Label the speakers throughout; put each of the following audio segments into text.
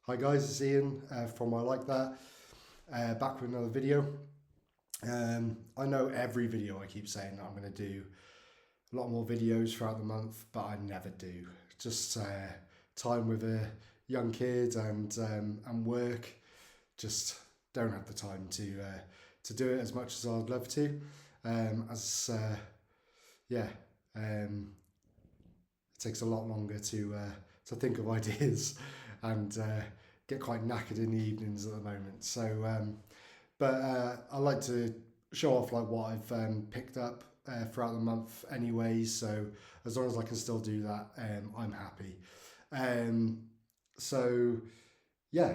Speaker 1: Hi guys, it's Ian from I Like That, back with another video. I know every video I keep saying that I'm going to do a lot more videos throughout the month, but I never do. Just time with a young kid and work, just don't have the time to do it as much as I'd love to. As yeah, um, it takes a lot longer to think of ideas and get quite knackered in the evenings at the moment. But I like to show off like what I've picked up throughout the month anyway. So as long as I can still do that, I'm happy. Um, so yeah,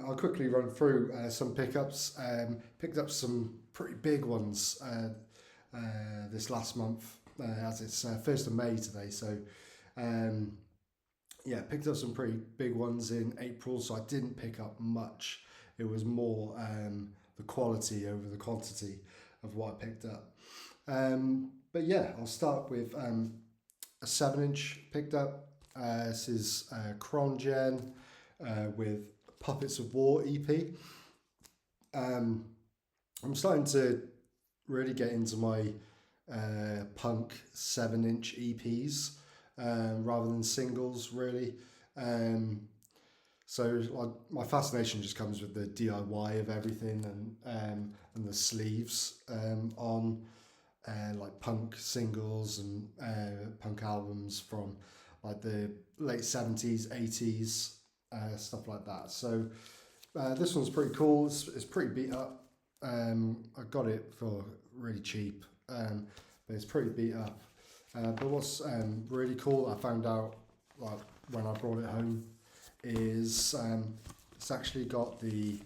Speaker 1: I'll quickly run through some pickups. Picked up some pretty big ones this last month, as it's 1st of May today. So um, yeah, picked up some pretty big ones in April, so I didn't pick up much. It was more the quality over the quantity of what I picked up. But yeah, I'll start with a 7-inch picked up. This is Crongen with Puppets of War EP. I'm starting to really get into my punk 7-inch EPs rather than singles, really. Um, so like my fascination just comes with the DIY of everything and the sleeves on like punk singles and punk albums from like the late 70s, 80s, stuff like that. So this one's pretty cool. It's pretty beat up. I got it for really cheap, but it's pretty beat up. But what's really cool, I found out like when I brought it home, is it's actually got the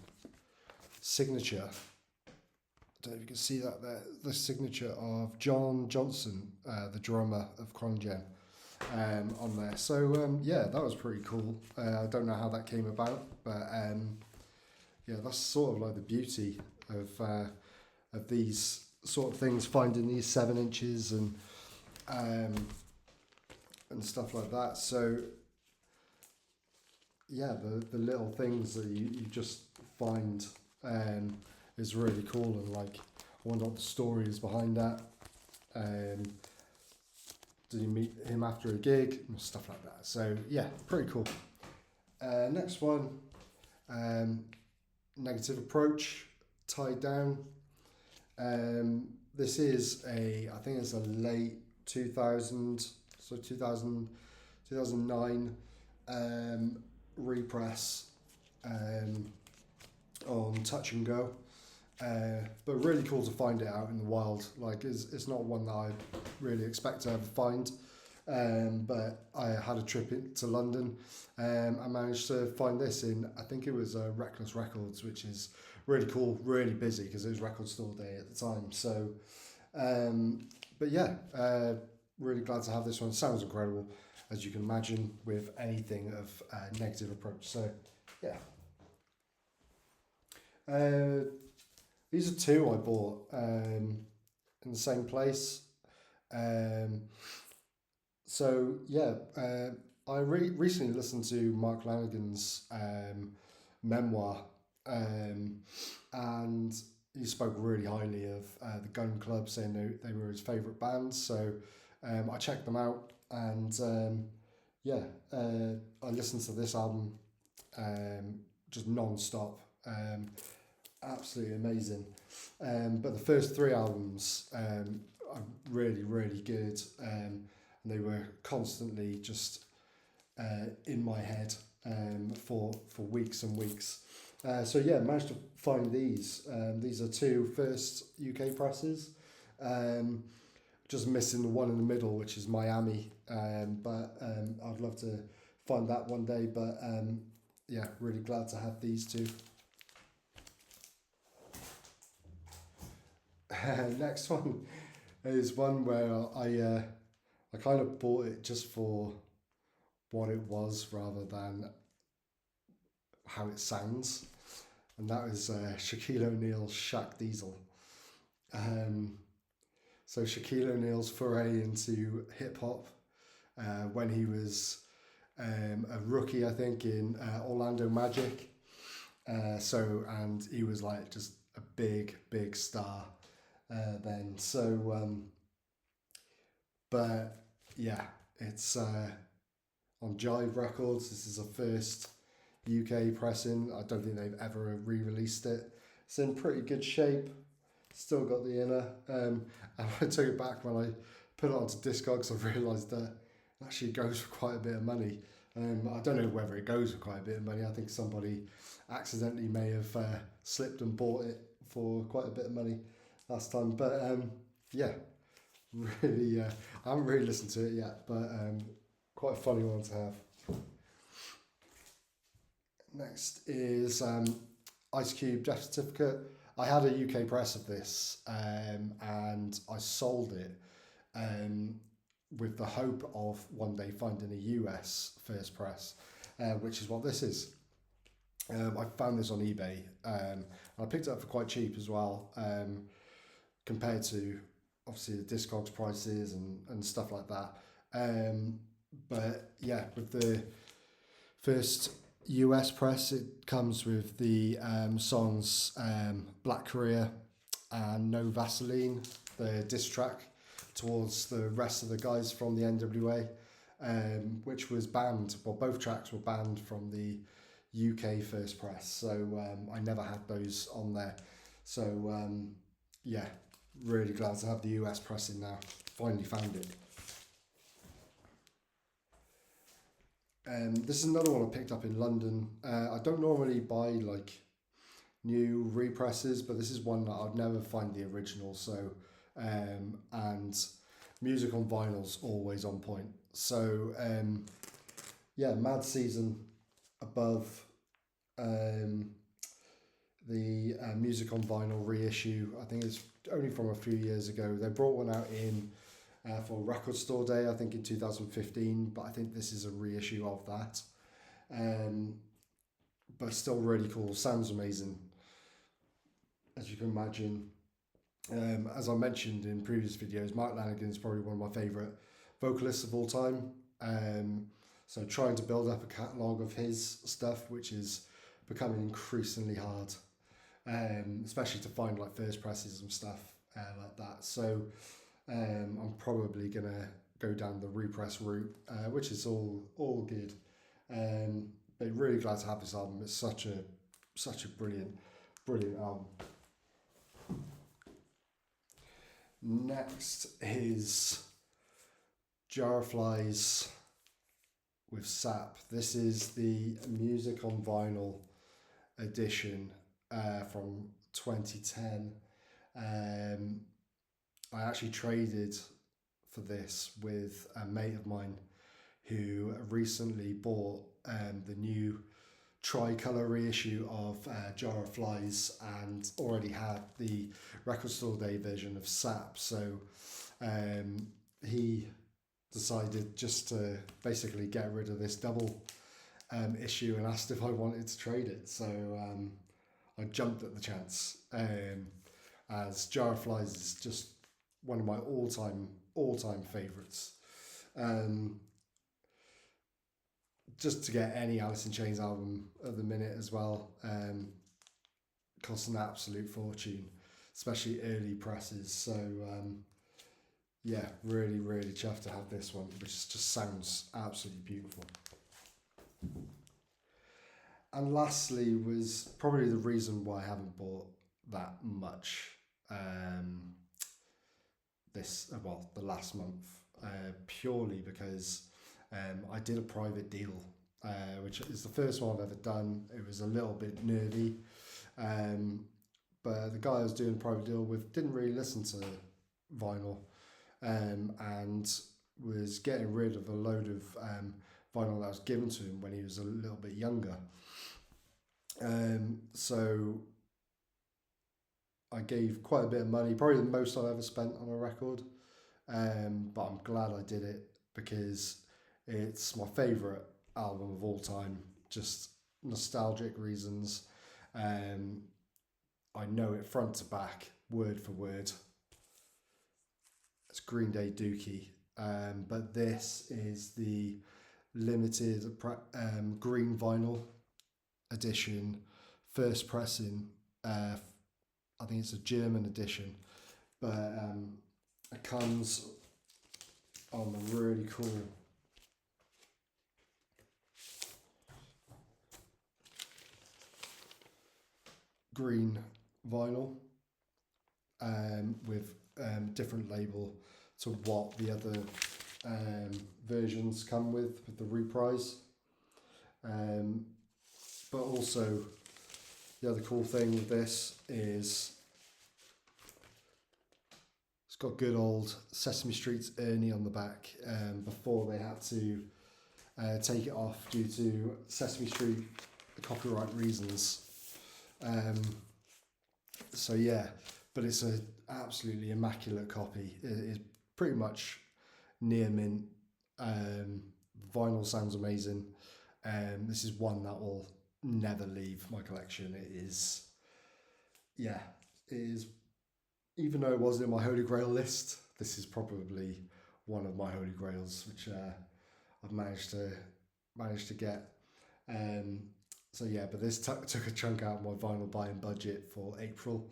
Speaker 1: signature. I don't know if you can see that there. The signature of John Johnson, the drummer of Crongen, on there. So yeah, that was pretty cool. I don't know how that came about, but yeah, that's sort of like the beauty of these sort of things, finding these 7 inches um, and stuff like that. So yeah, the little things that you just find is really cool, and like I wonder what the story is behind that. Um, did you meet him after a gig and stuff like that? So yeah, pretty cool. Next one, um, Negative Approach, Tied Down. This is I think it's a late 2000, so 2009 repress um, on Touch and Go. But really cool to find it out in the wild. Like it's not one that I really expect to ever find. But I had a trip to London. I managed to find this in, I think it was Reckless Records, which is really cool, really busy because it was record store day at the time. So, but yeah, really glad to have this one. Sounds incredible, as you can imagine, with anything of Negative Approach. So, yeah. These are two I bought in the same place. Um, so yeah, I recently listened to Mark Lanigan's memoir, um, and he spoke really highly of the Gun Club, saying they were his favourite band. So I checked them out, and yeah, I listened to this album just non-stop. Absolutely amazing. But the first three albums are really, really good. And they were constantly just in my head for weeks and weeks. So yeah, managed to find these. These are two first UK presses. Just missing the one in the middle, which is Miami. But I'd love to find that one day. But yeah, really glad to have these two. Next one is one where I kind of bought it just for what it was rather than how it sounds, and that was Shaquille O'Neal's Shaq Diesel. Um, so Shaquille O'Neal's foray into hip hop when he was a rookie, I think, in Orlando Magic. And he was like just a big star then. But yeah, it's on Jive Records. This is a first UK pressing. I don't think they've ever re-released it. It's in pretty good shape. Still got the inner. And I took it back when I put it onto Discogs. I realised that it actually goes for quite a bit of money. I don't know whether it goes for quite a bit of money. I think somebody accidentally may have slipped and bought it for quite a bit of money last time. But yeah, really, I haven't really listened to it yet, but quite a funny one to have. Next is Ice Cube Death Certificate. I had a UK press of this and I sold it with the hope of one day finding a US first press, which is what this is. I found this on eBay and I picked it up for quite cheap as well, compared to obviously the Discogs prices and stuff like that. But yeah, with the first US press, it comes with the songs Black Korea and No Vaseline, the diss track towards the rest of the guys from the NWA, which was banned. Well, both tracks were banned from the UK first press, so I never had those on there. So yeah, really glad to have the US pressing now. Finally found it. This is another one I picked up in London. I don't normally buy like new represses, but this is one that I'd never find the original. So and music on vinyl's always on point. So yeah, Mad Season above the music on vinyl reissue. I think it's only from a few years ago. They brought one out in for Record Store Day, I think in 2015, but I think this is a reissue of that. But still really cool, sounds amazing, as you can imagine. As I mentioned in previous videos, Mike Lanigan is probably one of my favourite vocalists of all time. So trying to build up a catalogue of his stuff, which is becoming increasingly hard, especially to find like first presses and stuff like that. So I'm probably gonna go down the repress route, which is all good. But really glad to have this album. It's such a brilliant album. Next is Jar of Flies with Sap. This is the Music on Vinyl edition from 2010. I actually traded for this with a mate of mine who recently bought the new tricolour reissue of Jar of Flies and already had the Record Store Day version of Sap. So he decided just to basically get rid of this double issue and asked if I wanted to trade it. So I jumped at the chance, as Jar of Flies is just one of my all-time favourites. Just to get any Alice in Chains album of the minute as well costs an absolute fortune, especially early presses. So yeah, really chuffed to have this one, which just sounds absolutely beautiful. And lastly was probably the reason why I haven't bought that much the last month, purely because I did a private deal, which is the first one I've ever done. It was a little bit nervy, but the guy I was doing a private deal with didn't really listen to vinyl, and was getting rid of a load of vinyl that was given to him when he was a little bit younger. So I gave quite a bit of money, probably the most I've ever spent on a record, but I'm glad I did it because it's my favourite album of all time, just nostalgic reasons. I know it front to back, word for word. It's Green Day Dookie, but this is the limited green vinyl edition, first pressing. I think it's a German edition, but it comes on a really cool green vinyl with different label to what the other versions come with the reprise. But also the other cool thing with this is it's got good old Sesame Street's Ernie on the back before they had to take it off due to Sesame Street copyright reasons. So yeah, but it's an absolutely immaculate copy. It is pretty much near mint. Vinyl sounds amazing. This is one that will never leave my collection. It is, yeah, it is. Even though it wasn't in my Holy Grail list, this is probably one of my Holy Grails, which I've managed to get. So yeah, but this took a chunk out of my vinyl buying budget for April.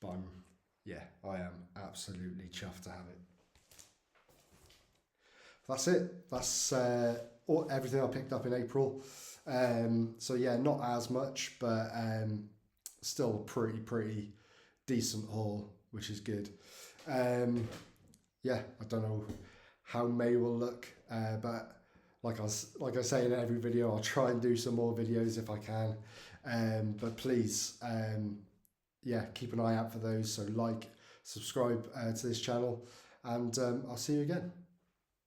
Speaker 1: But I am absolutely chuffed to have it. That's it. That's everything I picked up in April. So yeah, not as much, but still pretty decent haul, which is good. Yeah, I don't know how May will look, but like I say in every video, I'll try and do some more videos if I can. But please, yeah, keep an eye out for those. So like, subscribe to this channel, and I'll see you again.